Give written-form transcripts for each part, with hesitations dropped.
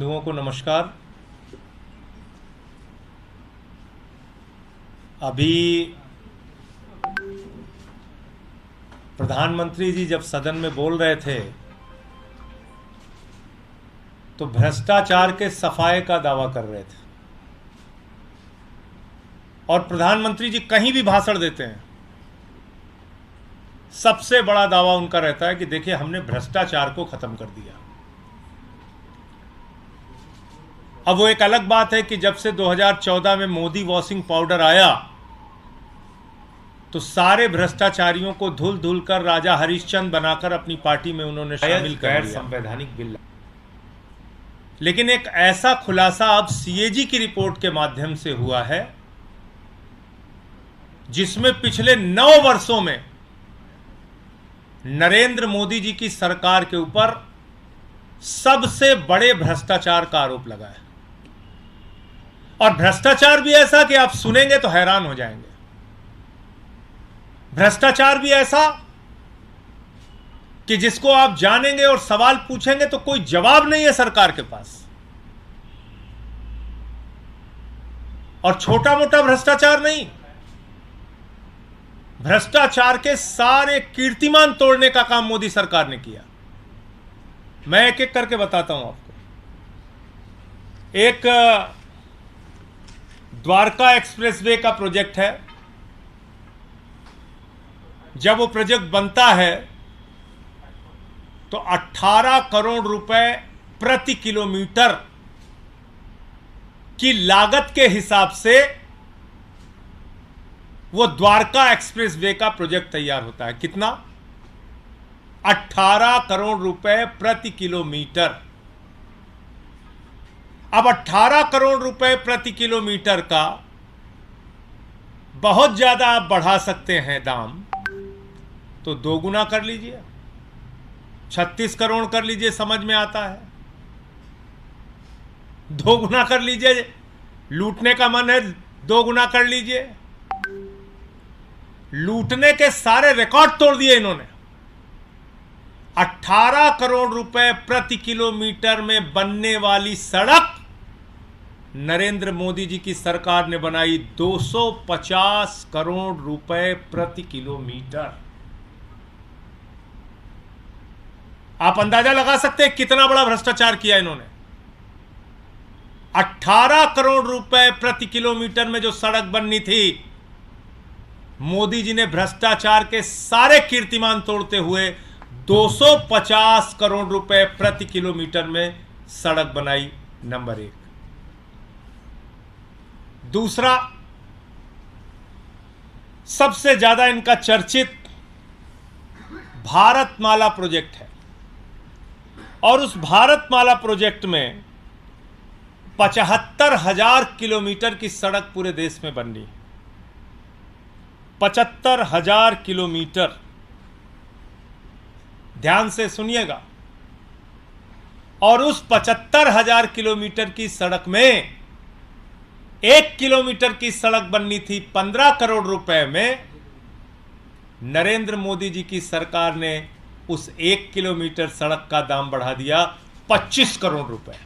बंधुओं को नमस्कार। अभी प्रधानमंत्री जी जब सदन में बोल रहे थे तो भ्रष्टाचार के सफाए का दावा कर रहे थे। और प्रधानमंत्री जी कहीं भी भाषण देते हैं, सबसे बड़ा दावा उनका रहता है कि देखिए हमने भ्रष्टाचार को खत्म कर दिया। अब वो एक अलग बात है कि जब से 2014 में मोदी वॉशिंग पाउडर आया तो सारे भ्रष्टाचारियों को धुल धुल कर राजा हरिश्चंद्र बनाकर अपनी पार्टी में उन्होंने शामिल कर लिया। संवैधानिक बिल, लेकिन एक ऐसा खुलासा अब सीएजी की रिपोर्ट के माध्यम से हुआ है जिसमें पिछले 9 वर्षों में नरेंद्र मोदी जी की सरकार के ऊपर सबसे बड़े भ्रष्टाचार का आरोप लगा है। और भ्रष्टाचार भी ऐसा कि आप सुनेंगे तो हैरान हो जाएंगे। भ्रष्टाचार भी ऐसा कि जिसको आप जानेंगे और सवाल पूछेंगे तो कोई जवाब नहीं है सरकार के पास। और छोटा मोटा भ्रष्टाचार नहीं, भ्रष्टाचार के सारे कीर्तिमान तोड़ने का काम मोदी सरकार ने किया। मैं एक एक करके बताता हूं आपको। एक द्वारका एक्सप्रेसवे का प्रोजेक्ट है। जब वो प्रोजेक्ट बनता है तो 18 करोड़ रुपए प्रति किलोमीटर की लागत के हिसाब से वो द्वारका एक्सप्रेसवे का प्रोजेक्ट तैयार होता है। कितना? 18 करोड़ रुपए प्रति किलोमीटर। अब 18 करोड़ रुपए प्रति किलोमीटर का बहुत ज्यादा आप बढ़ा सकते हैं दाम, तो 2 गुना कर लीजिए, 36 करोड़ कर लीजिए, समझ में आता है। 2 गुना कर लीजिए, लूटने का मन है 2 गुना कर लीजिए। लूटने के सारे रिकॉर्ड तोड़ दिए इन्होंने। 18 करोड़ रुपए प्रति किलोमीटर में बनने वाली सड़क नरेंद्र मोदी जी की सरकार ने बनाई 250 करोड़ रुपए प्रति किलोमीटर। आप अंदाजा लगा सकते हैं कितना बड़ा भ्रष्टाचार किया इन्होंने। 18 करोड़ रुपए प्रति किलोमीटर में जो सड़क बननी थी, मोदी जी ने भ्रष्टाचार के सारे कीर्तिमान तोड़ते हुए 250 करोड़ रुपए प्रति किलोमीटर में सड़क बनाई। नंबर 1। दूसरा, सबसे ज्यादा इनका चर्चित भारतमाला प्रोजेक्ट है। और उस भारतमाला प्रोजेक्ट में 75,000 किलोमीटर की सड़क पूरे देश में बन रही है। 75,000 किलोमीटर। ध्यान से सुनिएगा। और उस 75,000 किलोमीटर की सड़क में 1 किलोमीटर की सड़क बननी थी 15 करोड़ रुपए में। नरेंद्र मोदी जी की सरकार ने उस 1 किलोमीटर सड़क का दाम बढ़ा दिया 25 करोड़ रुपए।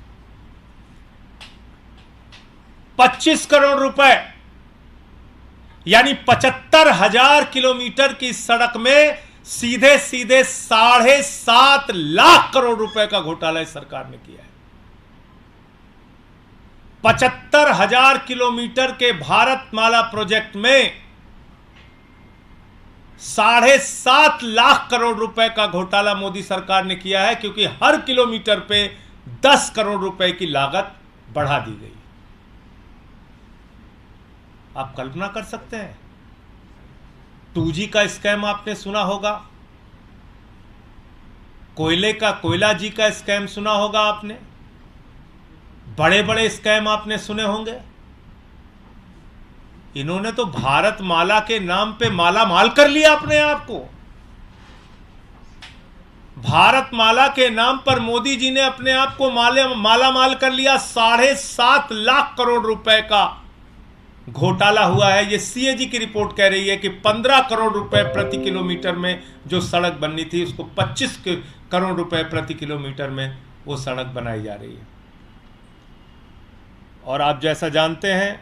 25 करोड़ रुपए, यानी 75,000 किलोमीटर की सड़क में सीधे सीधे 7.5 लाख करोड़ रुपए का घोटाला इस सरकार ने किया है। 75,000 किलोमीटर के भारतमाला प्रोजेक्ट में 7.5 लाख करोड़ रुपए का घोटाला मोदी सरकार ने किया है, क्योंकि हर किलोमीटर पे 10 करोड़ रुपए की लागत बढ़ा दी गई। आप कल्पना कर सकते हैं। 2G का स्कैम आपने सुना होगा, कोयला जी का स्कैम सुना होगा आपने, बड़े बड़े स्कैम आपने सुने होंगे। इन्होंने तो भारतमाला के नाम पे माला माल कर लिया अपने आप को। भारतमाला के नाम पर मोदी जी ने अपने आप को माला माल कर लिया। 7.5 लाख करोड़ रुपए का घोटाला हुआ है। ये सीएजी की रिपोर्ट कह रही है कि 15 करोड़ रुपए प्रति किलोमीटर में जो सड़क बननी थी, उसको 25 करोड़ रुपए प्रति किलोमीटर में वो सड़क बनाई जा रही है। और आप जैसा जानते हैं,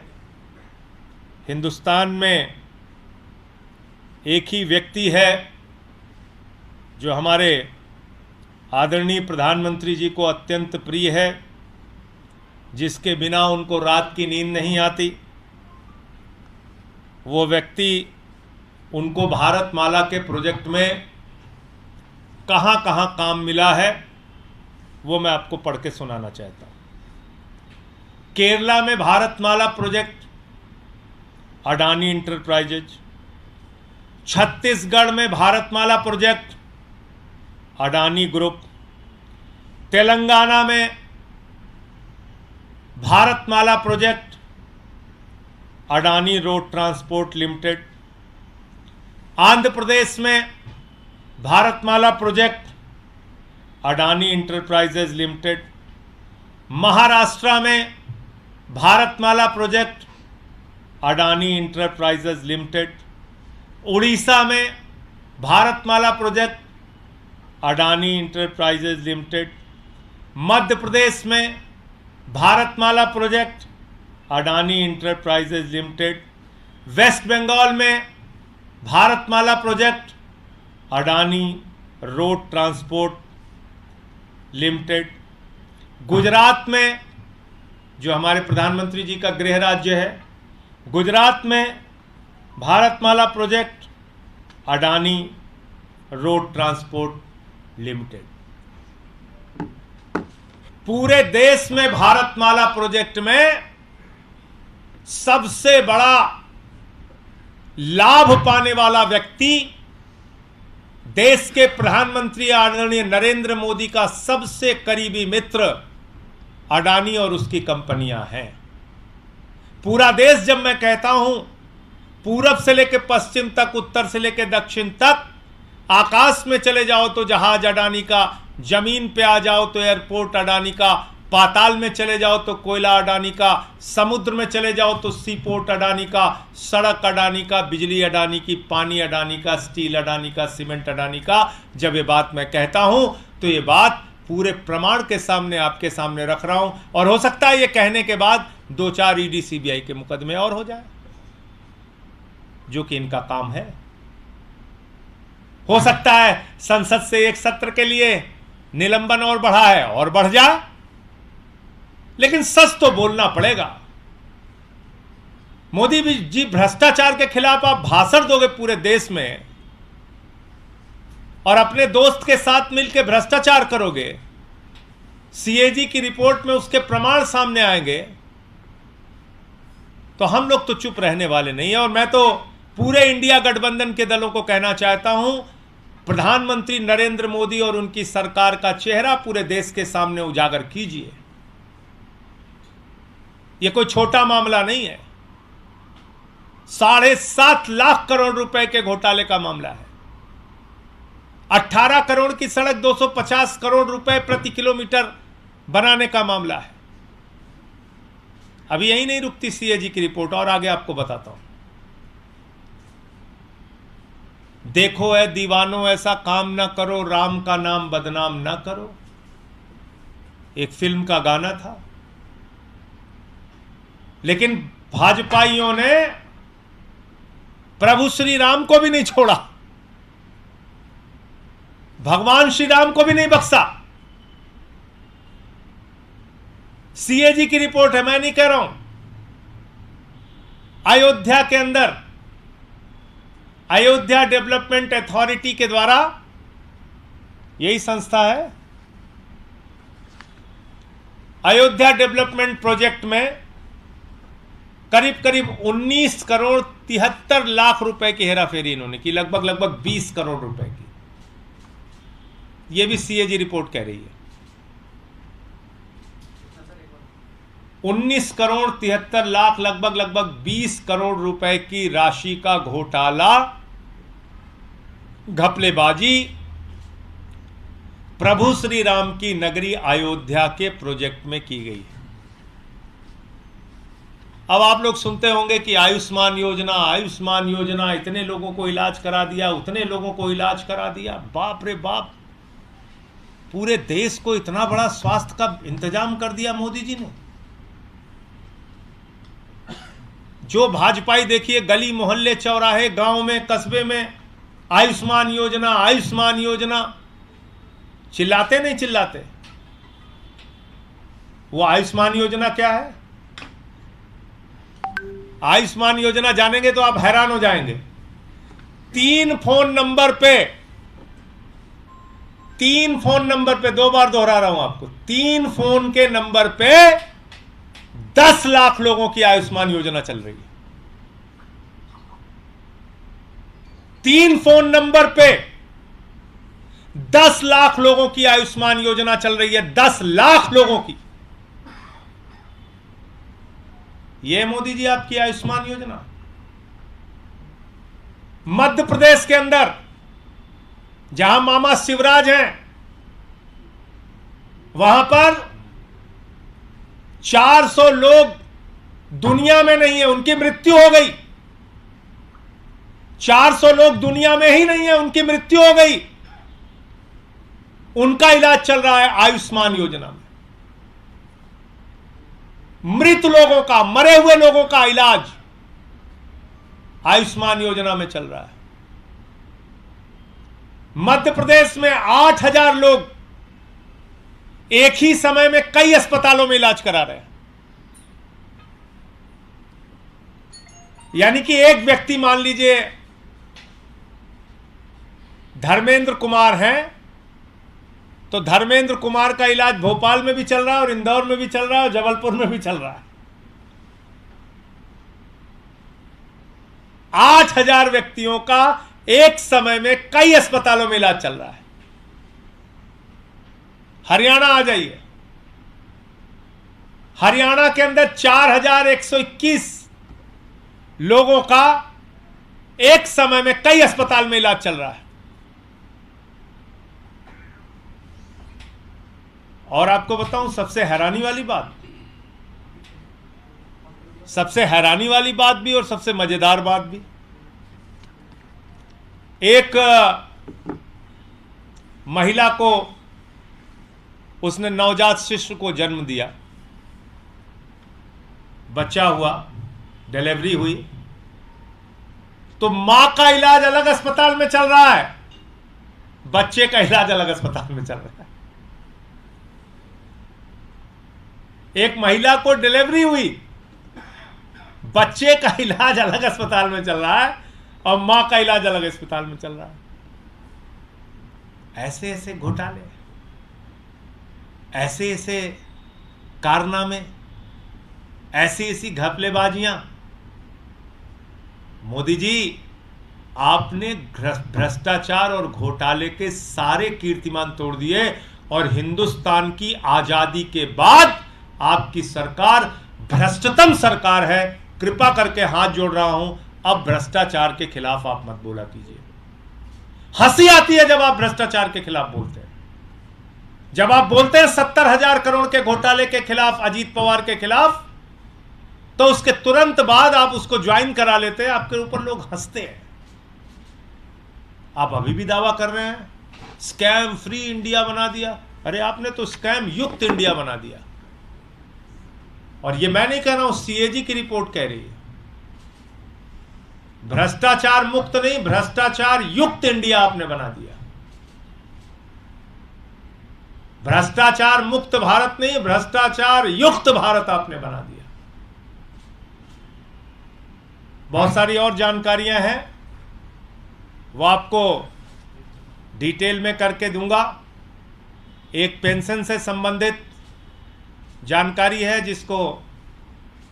हिंदुस्तान में एक ही व्यक्ति है जो हमारे आदरणीय प्रधानमंत्री जी को अत्यंत प्रिय है, जिसके बिना उनको रात की नींद नहीं आती। वो व्यक्ति, उनको भारतमाला के प्रोजेक्ट में कहाँ कहाँ काम मिला है वो मैं आपको पढ़ के सुनाना चाहता हूँ। केरला में भारतमाला प्रोजेक्ट अडानी इंटरप्राइजेज, छत्तीसगढ़ में भारतमाला प्रोजेक्ट अडानी ग्रुप, तेलंगाना में Bharatmala project Adani road transport limited, Andhra Pradesh में Bharatmala project Adani enterprises limited, Maharashtra में Bharatmala project Adani enterprises limited, Orissa में Bharatmala project Adani enterprises limited, Madhya Pradesh में Bharatmala project Adani enterprises limited, West Bengal में Bharatmala project Adani road transport limited, Gujarat में, जो हमारे प्रधानमंत्री जी का गृह राज्य है, गुजरात में Bharatmala project Adani road transport limited. पूरे देश में भारतमाला प्रोजेक्ट में सबसे बड़ा लाभ पाने वाला व्यक्ति देश के प्रधानमंत्री आदरणीय नरेंद्र मोदी का सबसे करीबी मित्र अडानी और उसकी कंपनियां हैं। पूरा देश, जब मैं कहता हूं पूरब से लेकर पश्चिम तक, उत्तर से लेकर दक्षिण तक, आकाश में चले जाओ तो जहाज अडानी का, जमीन पे आ जाओ तो एयरपोर्ट अडानी का, पाताल में चले जाओ तो कोयला अडानी का, समुद्र में चले जाओ तो सी पोर्ट अडानी का, सड़क अडानी का, बिजली अडानी की, पानी अडानी का, स्टील अडानी का, सीमेंट अडानी का। जब ये बात मैं कहता हूं तो ये बात पूरे प्रमाण के सामने आपके सामने रख रहा हूं। और हो सकता है ये कहने के बाद 2-4 ईडी सीबीआई के मुकदमे और हो जाए, जो कि इनका काम है। हो सकता है संसद से एक सत्र के लिए निलंबन और बढ़ा है और बढ़ जाए, लेकिन सच तो बोलना पड़ेगा। मोदी जी, भ्रष्टाचार के खिलाफ आप भाषण दोगे पूरे देश में और अपने दोस्त के साथ मिलकर भ्रष्टाचार करोगे, सीएजी की रिपोर्ट में उसके प्रमाण सामने आएंगे, तो हम लोग तो चुप रहने वाले नहीं है। और मैं तो पूरे इंडिया गठबंधन के दलों को कहना चाहता हूं, प्रधानमंत्री नरेंद्र मोदी और उनकी सरकार का चेहरा पूरे देश के सामने उजागर कीजिए। यह कोई छोटा मामला नहीं है, 7.5 लाख करोड़ रुपए के घोटाले का मामला है। 18 करोड़ की सड़क 250 करोड़ रुपए प्रति किलोमीटर बनाने का मामला है। अभी यही नहीं रुकती सीएजी की रिपोर्ट, और आगे आपको बताता हूं। देखो ऐ दीवानों, ऐसा काम ना करो, राम का नाम बदनाम ना करो, एक फिल्म का गाना था। लेकिन भाजपाइयों ने प्रभु श्री राम को भी नहीं छोड़ा, भगवान श्री राम को भी नहीं बख्शा। सीएजी की रिपोर्ट है, मैं नहीं कह रहा हूं। अयोध्या के अंदर अयोध्या डेवलपमेंट अथॉरिटी के द्वारा, यही संस्था है, अयोध्या डेवलपमेंट प्रोजेक्ट में करीब करीब 19 करोड़ 73 लाख रुपए की हेराफेरी इन्होंने की, लगभग 20 करोड़ रुपए की। यह भी सीएजी रिपोर्ट कह रही है। 19 करोड़ 73 लाख, लगभग 20 करोड़ रुपए की राशि का घोटाला, घपलेबाजी प्रभु श्री राम की नगरी अयोध्या के प्रोजेक्ट में की गई है। अब आप लोग सुनते होंगे कि आयुष्मान योजना, इतने लोगों को इलाज करा दिया, उतने लोगों को इलाज करा दिया। बाप रे बाप, पूरे देश को इतना बड़ा स्वास्थ्य का इंतजाम कर दिया मोदी जी ने। जो भाजपाई देखिए गली मोहल्ले चौराहे गांव में कस्बे में आयुष्मान योजना आयुष्मान योजना चिल्लाते नहीं चिल्लाते। वो आयुष्मान योजना क्या है? आयुष्मान योजना जानेंगे तो आप हैरान हो जाएंगे। 3 फोन नंबर पे 2 बार दोहरा रहा हूं आपको, 3 फोन के नंबर पे 10 लाख लोगों की आयुष्मान योजना चल रही है। 3 फोन नंबर पे 10 लाख लोगों की आयुष्मान योजना चल रही है। 10 लाख लोगों की। ये मोदी जी आपकी आयुष्मान योजना। मध्य प्रदेश के अंदर जहां मामा शिवराज हैं, वहां पर 400 लोग दुनिया में नहीं है, उनकी मृत्यु हो गई। 400 लोग दुनिया में ही नहीं है, उनकी मृत्यु हो गई। उनका इलाज चल रहा है आयुष्मान योजना में। मृत लोगों का, मरे हुए लोगों का इलाज आयुष्मान योजना में चल रहा है। मध्य प्रदेश में 8,000 लोग एक ही समय में कई अस्पतालों में इलाज करा रहे हैं। यानी कि एक व्यक्ति, मान लीजिए धर्मेंद्र कुमार हैं, तो धर्मेंद्र कुमार का इलाज भोपाल में भी चल रहा है और इंदौर में भी चल रहा है और जबलपुर में भी चल रहा है। 8,000 व्यक्तियों का एक समय में कई अस्पतालों में इलाज चल रहा है। हरियाणा आ जाइए, हरियाणा के अंदर 4,121 लोगों का एक समय में कई अस्पताल में इलाज चल रहा है। और आपको बताऊं सबसे हैरानी वाली बात भी और सबसे मजेदार बात भी, एक महिला को, उसने नवजात शिशु को जन्म दिया, बच्चा हुआ, डिलीवरी हुई, तो मां का इलाज अलग अस्पताल में चल रहा है, बच्चे का इलाज अलग अस्पताल में चल रहा है। एक महिला को डिलीवरी हुई, बच्चे का इलाज अलग अस्पताल में चल रहा है और मां का इलाज अलग अस्पताल में चल रहा है। ऐसे ऐसे घोटाले, ऐसे ऐसे कारनामे, ऐसी ऐसी घपलेबाजियां। मोदी जी, आपने भ्रष्टाचार और घोटाले के सारे कीर्तिमान तोड़ दिए और हिंदुस्तान की आजादी के बाद आपकी सरकार भ्रष्टतम सरकार है। कृपा करके हाथ जोड़ रहा हूं, अब भ्रष्टाचार के खिलाफ आप मत बोला कीजिए। हंसी आती है जब आप भ्रष्टाचार के खिलाफ बोलते हैं। जब आप बोलते हैं 70,000 करोड़ के घोटाले के खिलाफ, अजीत पवार के खिलाफ, तो उसके तुरंत बाद आप उसको ज्वाइन करा लेते हैं, आपके ऊपर लोग हंसते हैं। आप अभी भी दावा कर रहे हैं स्कैम फ्री इंडिया बना दिया। अरे आपने तो स्कैम युक्त इंडिया बना दिया। और ये मैं नहीं कह रहा हूं, सीएजी की रिपोर्ट कह रही है। भ्रष्टाचार मुक्त नहीं, भ्रष्टाचार युक्त इंडिया आपने बना दिया। भ्रष्टाचार मुक्त भारत नहीं, भ्रष्टाचार युक्त भारत आपने बना दिया। बहुत सारी और जानकारियां हैं, वो आपको डिटेल में करके दूंगा। एक पेंशन से संबंधित जानकारी है जिसको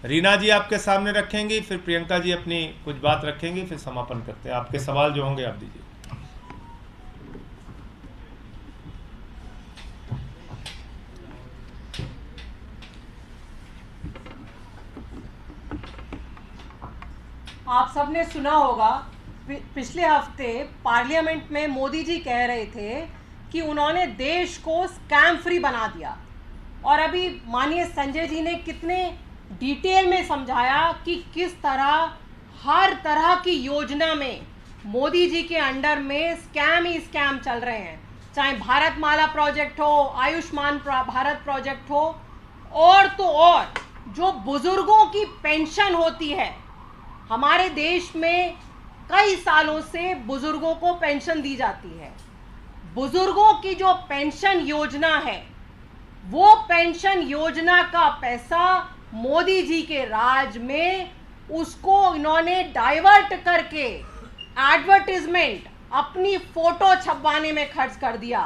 रीना जी आपके सामने रखेंगी, फिर प्रियंका जी अपनी कुछ बात रखेंगी, फिर समापन करते हैं। आपके सवाल जो होंगे आप दीजिए। आप सबने सुना होगा, पिछले हफ्ते पार्लियामेंट में मोदी जी कह रहे थे कि उन्होंने देश को स्कैम फ्री बना दिया। और अभी माननीय संजय जी ने कितने डिटेल में समझाया कि किस तरह हर तरह की योजना में मोदी जी के अंडर में स्कैम ही स्कैम चल रहे हैं। चाहे भारतमाला प्रोजेक्ट हो, आयुष्मान भारत प्रोजेक्ट हो, और तो और जो बुजुर्गों की पेंशन होती है हमारे देश में कई सालों से बुजुर्गों को पेंशन दी जाती है। बुजुर्गों की जो पेंशन योजना है, वो पेंशन योजना का पैसा मोदी जी के राज में उसको इन्होंने डाइवर्ट करके एडवर्टाइजमेंट, अपनी फोटो छपवाने में खर्च कर दिया।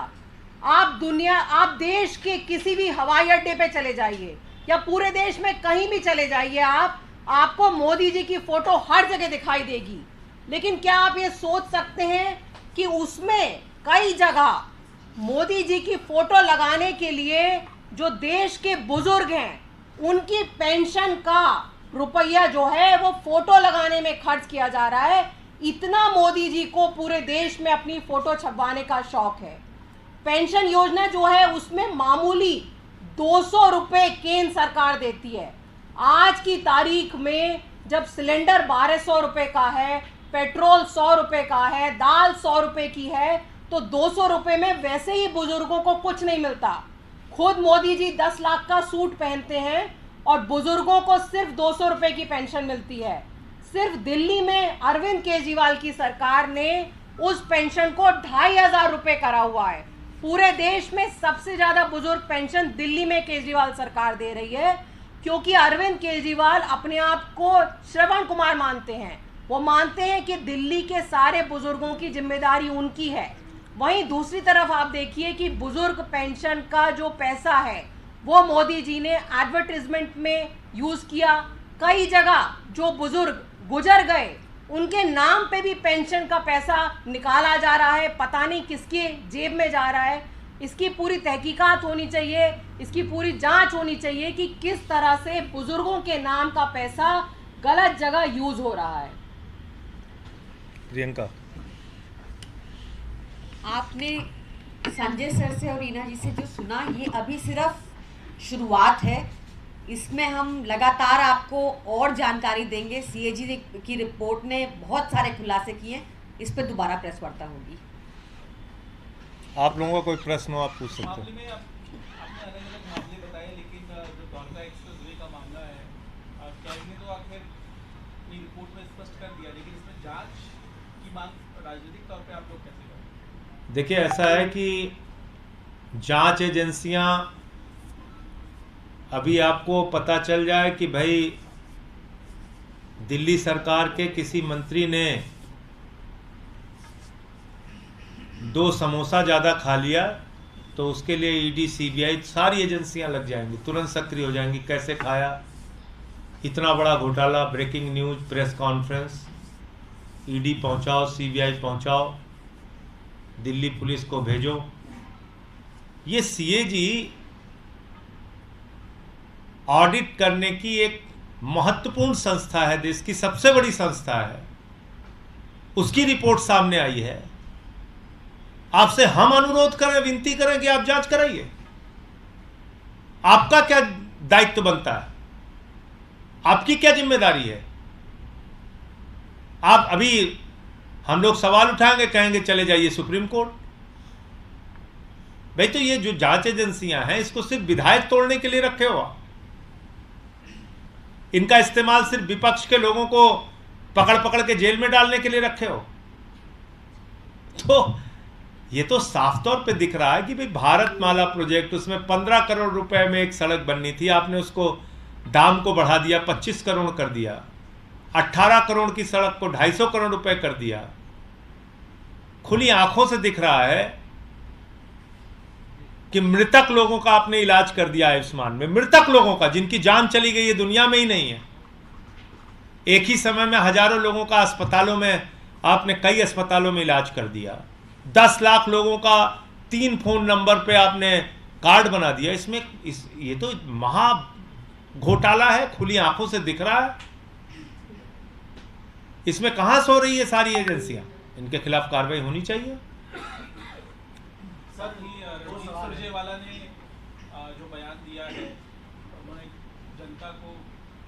आप देश के किसी भी हवाई अड्डे पे चले जाइए या पूरे देश में कहीं भी चले जाइए, आपको मोदी जी की फोटो हर जगह दिखाई देगी। लेकिन क्या आप ये सोच सकते हैं कि उसमें कई जगह मोदी जी की फोटो लगाने के लिए जो देश के बुजुर्ग हैं, उनकी पेंशन का रुपया जो है वो फोटो लगाने में खर्च किया जा रहा है। इतना मोदी जी को पूरे देश में अपनी फोटो छपवाने का शौक है। पेंशन योजना जो है उसमें मामूली 200 रुपए केंद्र सरकार देती है। आज की तारीख में जब सिलेंडर 1200 रुपए का है, पेट्रोल 100 रुपए का है, दाल 100 रुपए की है, तो 200 रुपए में वैसे ही बुजुर्गों को कुछ नहीं मिलता। खुद मोदी जी 10 लाख का सूट पहनते हैं और बुजुर्गों को सिर्फ 200 रुपए की पेंशन मिलती है। सिर्फ दिल्ली में अरविंद केजरीवाल की सरकार ने उस पेंशन को 2500 रुपए करा हुआ है। पूरे देश में सबसे ज्यादा बुजुर्ग पेंशन दिल्ली में केजरीवाल सरकार दे रही है, क्योंकि अरविंद केजरीवाल अपने आप को श्रवण कुमार मानते हैं। वो मानते हैं कि दिल्ली के सारे बुजुर्गों की जिम्मेदारी उनकी है। वहीं दूसरी तरफ आप देखिए कि बुजुर्ग पेंशन का जो पैसा है वो मोदी जी ने एडवर्टाइजमेंट में यूज किया। कई जगह जो बुजुर्ग गुजर गए उनके नाम पे भी पेंशन का पैसा निकाला जा रहा है, पता नहीं किसके जेब में जा रहा है। इसकी पूरी तहकीकात होनी चाहिए, इसकी पूरी जांच होनी चाहिए कि किस तरह से बुजुर्गों के नाम का पैसा गलत जगह यूज हो रहा है। प्रियंका, आपने संजय सर से और रीना जी से जो सुना, ये अभी सिर्फ शुरुआत है। इसमें हम लगातार आपको और जानकारी देंगे। सीएजी की रिपोर्ट ने बहुत सारे खुलासे किए, इस पर दोबारा प्रेस वार्ता होगी। आप लोगों का कोई प्रश्न हो आप पूछ सकते मामले हैं। में आपने अलग-अलग मामले बताए, लेकिन जो द्वारका एक्सप्रेसवे का मामला है, कैग ने तो आखिर अपनी रिपोर्ट में स्पष्ट कर दिया, लेकिन इसमें जांच की मांग राजनीतिक तौर पे आप लोग कैसे करें? देखिए, ऐसा है कि जांच एजेंसियां, अभी आपको पता चल जाए कि भाई दिल्ली सरकार के किसी मंत्री ने 2 समोसा ज़्यादा खा लिया, तो उसके लिए ईडी, सीबीआई सारी एजेंसियां लग जाएंगी, तुरंत सक्रिय हो जाएंगी। कैसे खाया, इतना बड़ा घोटाला, breaking news, press conference, ED पहुंचाओ, सीबीआई पहुंचाओ, दिल्ली पुलिस को भेजो। ये सीएजी ऑडिट करने की एक महत्वपूर्ण संस्था है, देश की सबसे बड़ी संस्था है। उसकी रिपोर्ट सामने आई है। आपसे हम अनुरोध करें, विनती करें कि आप जांच कराइए। आपका क्या दायित्व बनता है, आपकी क्या जिम्मेदारी है? आप अभी हम लोग सवाल उठाएंगे, कहेंगे चले जाइए सुप्रीम कोर्ट। भाई, तो ये जो जांच एजेंसियां हैं, इसको सिर्फ विधायक तोड़ने के लिए रखे हो आप। इनका इस्तेमाल सिर्फ विपक्ष के लोगों को पकड़ पकड़ के जेल में डालने के लिए रखे हो। तो ये तो साफ तौर पे दिख रहा है कि भाई भारतमाला प्रोजेक्ट, उसमें 15 करोड़ रुपए में एक सड़क बननी थी, आपने उसको दाम को बढ़ा दिया, 25 करोड़ कर दिया। 18 करोड़ की सड़क को 250 करोड़ रुपए कर दिया। खुली आंखों से दिख रहा है कि मृतक लोगों का आपने इलाज कर दिया आयुष्मान में, मृतक लोगों का, जिनकी जान चली गई है, दुनिया में ही नहीं है। एक ही समय में हजारों लोगों का अस्पतालों में, आपने कई अस्पतालों में इलाज कर दिया। 10 लाख लोगों का 3 फोन नंबर पे आपने कार्ड बना दिया। ये तो महा घोटाला है, खुली आंखों से दिख रहा है। इसमें कहां सो रही है सारी एजेंसियां? इनके खिलाफ कार्रवाई होनी चाहिए। सर, रणदीप सुरजेवाला ने जो बयान दिया है, उन्होंने जनता को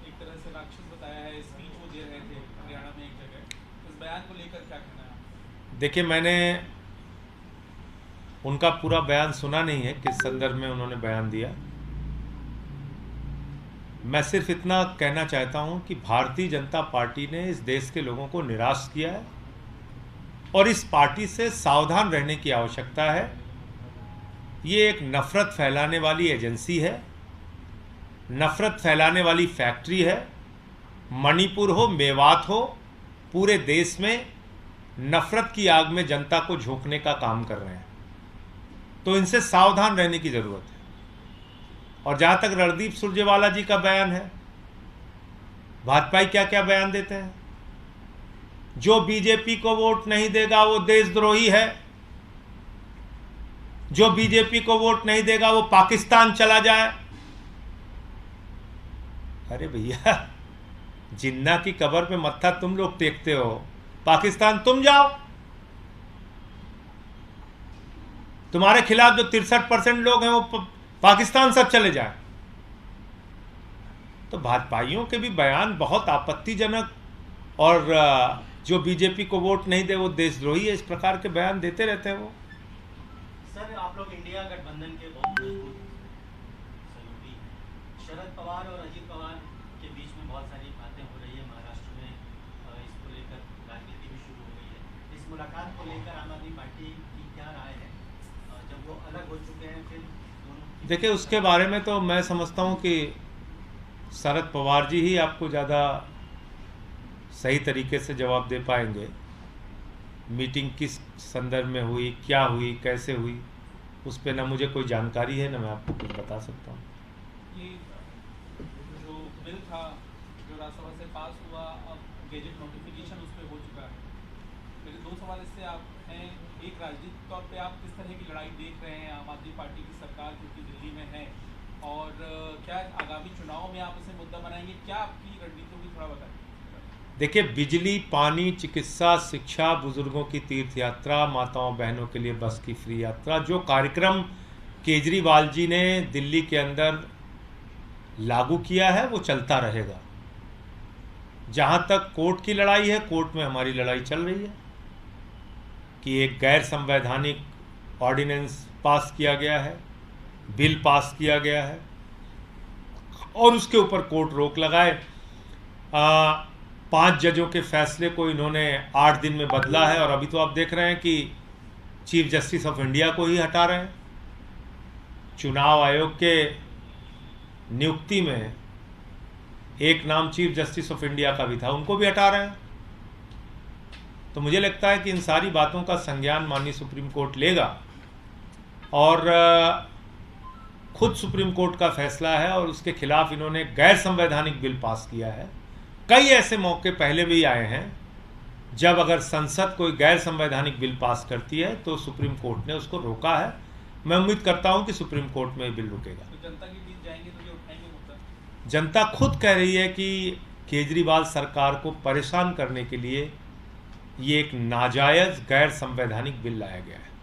एक तरह से राक्षस बताया है। स्पीच वो दे रहे थे हरियाणा में एक जगह, इस बयान को लेकर क्या कहना है? देखिए, मैंने उनका पूरा बयान सुना नहीं है, किस संदर्भ में उन्होंने बयान दिया। मैं सिर्फ इतना कहना चाहता हूं कि भारतीय जनता पार्टी ने इस देश के लोगों को निराश किया है और इस पार्टी से सावधान रहने की आवश्यकता है। ये एक नफरत फैलाने वाली एजेंसी है, नफरत फैलाने वाली फैक्ट्री है। मणिपुर हो, मेवात हो, पूरे देश में नफरत की आग में जनता को झोंकने का काम कर रहे हैं। तो इनसे सावधान रहने की जरूरत है। और जहां तक रणदीप सुरजेवाला जी का बयान है, भाजपाई क्या क्या बयान देते हैं। जो बीजेपी को वोट नहीं देगा वो देशद्रोही है, जो बीजेपी को वोट नहीं देगा वो पाकिस्तान चला जाए। अरे भैया, जिन्ना की कब्र पे मत्था तुम लोग टेकते हो, पाकिस्तान तुम जाओ। तुम्हारे खिलाफ जो 63% लोग हैं वो पाकिस्तान सब चले जाए। तो भाजपाइयों के भी बयान बहुत आपत्तिजनक, और जो बीजेपी को वोट नहीं दे वो देशद्रोही है, इस प्रकार के बयान देते रहते हैं वो। सर, आप लोग इंडिया गठबंधन के बहुत मजबूत सहयोगी हैं। शरद पवार और अजीत पवार के बीच में बहुत सारी बातें हो रही है महाराष्ट्र में, इसको लेकर राजनीति भी शुरू हो गई है। इस मुलाकात को लेकर आम आदमी पार्टी की क्या राय है, जब वो अलग हो चुके हैं फिर दोनों? देखिए, उसके बारे में तो मैं समझता हूं कि शरद पवार जी ही आपको ज़्यादा सही तरीके से जवाब दे पाएंगे। मीटिंग किस संदर्भ में हुई, क्या हुई, कैसे हुई, उस पर ना मुझे कोई जानकारी है, ना मैं आपको कुछ बता सकता हूँ। ये जो बिल था जो राज्यसभा से पास हुआ, अब गेजेट नोटिफिकेशन उस पर हो चुका है। मेरे दो सवाल इससे आप हैं। एक, राजनीतिक तौर पे आप किस तरह की लड़ाई देख रहे हैं आम आदमी पार्टी की सरकार क्योंकि दिल्ली में है, और क्या आगामी चुनाव में आप इसे मुद्दा बनाएंगे? क्या आपकी रणनीति होगी, थोड़ा बताइए। देखिए, बिजली, पानी, चिकित्सा, शिक्षा, बुजुर्गों की तीर्थ यात्रा, माताओं बहनों के लिए बस की फ्री यात्रा, जो कार्यक्रम केजरीवाल जी ने दिल्ली के अंदर लागू किया है वो चलता रहेगा। जहाँ तक कोर्ट की लड़ाई है, कोर्ट में हमारी लड़ाई चल रही है कि एक गैर संवैधानिक ऑर्डिनेंस पास किया गया है, बिल पास किया गया है, और उसके ऊपर कोर्ट रोक लगाए। 5 जजों के फैसले को इन्होंने 8 दिन में बदला है, और अभी तो आप देख रहे हैं कि चीफ जस्टिस ऑफ इंडिया को ही हटा रहे हैं। चुनाव आयोग के नियुक्ति में एक नाम चीफ जस्टिस ऑफ इंडिया का भी था, उनको भी हटा रहे हैं। तो मुझे लगता है कि इन सारी बातों का संज्ञान माननीय सुप्रीम कोर्ट लेगा, और खुद सुप्रीम कोर्ट का फैसला है और उसके खिलाफ इन्होंने गैर संवैधानिक बिल पास किया है। कई ऐसे मौके पहले भी आए हैं जब अगर संसद कोई गैर संवैधानिक बिल पास करती है तो सुप्रीम कोर्ट ने उसको रोका है। मैं उम्मीद करता हूं कि सुप्रीम कोर्ट में ये बिल रुकेगा। तो जनता के बीच जाएंगे तो ये उठाएंगे मुद्दा? जनता खुद कह रही है कि केजरीवाल सरकार को परेशान करने के लिए ये एक नाजायज गैर संवैधानिक बिल लाया गया है।